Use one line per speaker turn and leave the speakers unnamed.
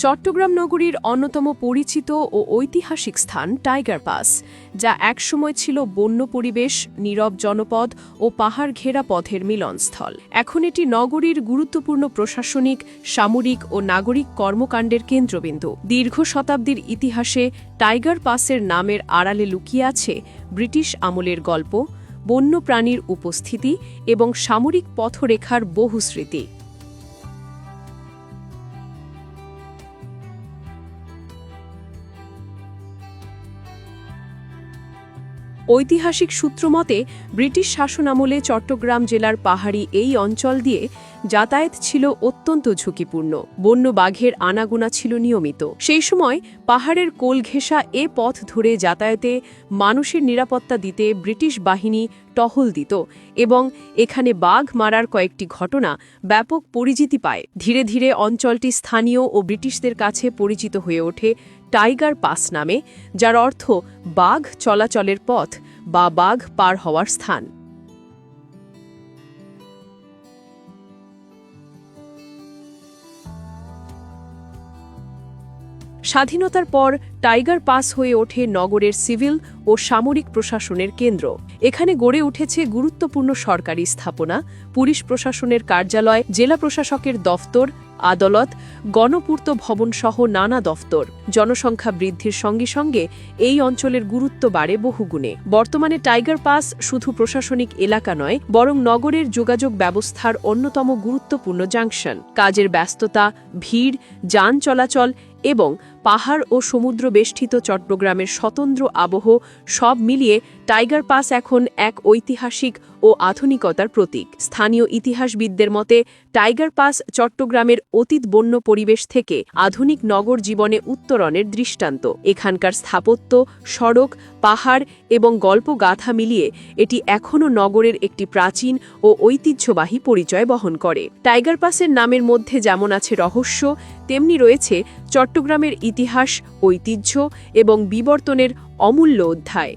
চট্টগ্রাম নগরীর অন্যতম পরিচিত ও ঐতিহাসিক স্থান টাইগার পাস, যা একসময় ছিল বন্য পরিবেশ, নীরব জনপদ ও পাহাড় ঘেরা পথের মিলনস্থল। এখন এটি নগরীর গুরুত্বপূর্ণ প্রশাসনিক, সামরিক ও নাগরিক কর্মকাণ্ডের কেন্দ্রবিন্দু। দীর্ঘ শতাব্দীর ইতিহাসে টাইগার পাসের নামের আড়ালে লুকিয়ে আছে ব্রিটিশ আমলের গল্প, বন্যপ্রাণীর উপস্থিতি এবং সামরিক পথরেখার বহু স্মৃতি। ঐতিহাসিক সূত্রমতে ব্রিটিশ শাসনামলে চট্টগ্রাম জেলার পাহাড়ি এই অঞ্চল দিয়ে যাতায়াত ছিল অত্যন্ত ঝুঁকিপূর্ণ। বন্য বাঘের আনাগোনা ছিল নিয়মিত। সেই সময় পাহাড়ের কোল ঘেঁষা এ পথ ধরে যাতায়াতে মানুষের নিরাপত্তা দিতে ব্রিটিশ বাহিনী টহল দিত এবং এখানে বাঘ মারার কয়েকটি ঘটনা ব্যাপক পরিচিতি পায়। ধীরে ধীরে অঞ্চলটি স্থানীয় ও ব্রিটিশদের কাছে পরিচিত হয়ে ওঠে টাইগার পাস নামে, যার অর্থ বাঘ চলাচলের পথ বা বাঘ পার হওয়ার স্থান। স্বাধীনতার পর টাইগার পাস হয়ে ওঠে নগরের সিভিল ও সামরিক প্রশাসনের কেন্দ্র। এখানে গড়ে উঠেছে গুরুত্বপূর্ণ সরকারি স্থাপনা, পুলিশ প্রশাসনের কার্যালয়, জেলা প্রশাসকের দফতর, আদালত, গণপূর্ত ভবন সহ নানা দফতর। জনসংখ্যা বৃদ্ধির সঙ্গে সঙ্গে এই অঞ্চলের গুরুত্ব বাড়ে বহুগুণে। বর্তমানে টাইগার পাস শুধু প্রশাসনিক এলাকা নয়, বরং নগরের যোগাযোগ ব্যবস্থার অন্যতম গুরুত্বপূর্ণ জাংশন। কাজের ব্যস্ততা, ভিড়, যান চলাচল এবং পাহাড় ও সমুদ্র বেষ্টিত চট্টগ্রামের স্বতন্ত্র আবহ সব মিলিয়ে টাইগার পাস এখন এক ঐতিহাসিক ও আধুনিকতার প্রতীক। স্থানীয় ইতিহাসবিদদের মতে টাইগার পাস চট্টগ্রামের অতীত বন্য পরিবেশ থেকে আধুনিক নগর জীবনে উত্তরণের দৃষ্টান্ত। এখানকার স্থাপত্য, সড়ক, পাহাড় এবং গল্পগাথা মিলিয়ে এটি এখনও নগরের একটি প্রাচীন ও ঐতিহ্যবাহী পরিচয় বহন করে। টাইগার পাসের নামের মধ্যে যেমন আছে রহস্য, তেমনি রয়েছে চট্টগ্রামের ইতিহাস, ঐতিহ্য এবং বিবর্তনের অমূল্য অধ্যায়।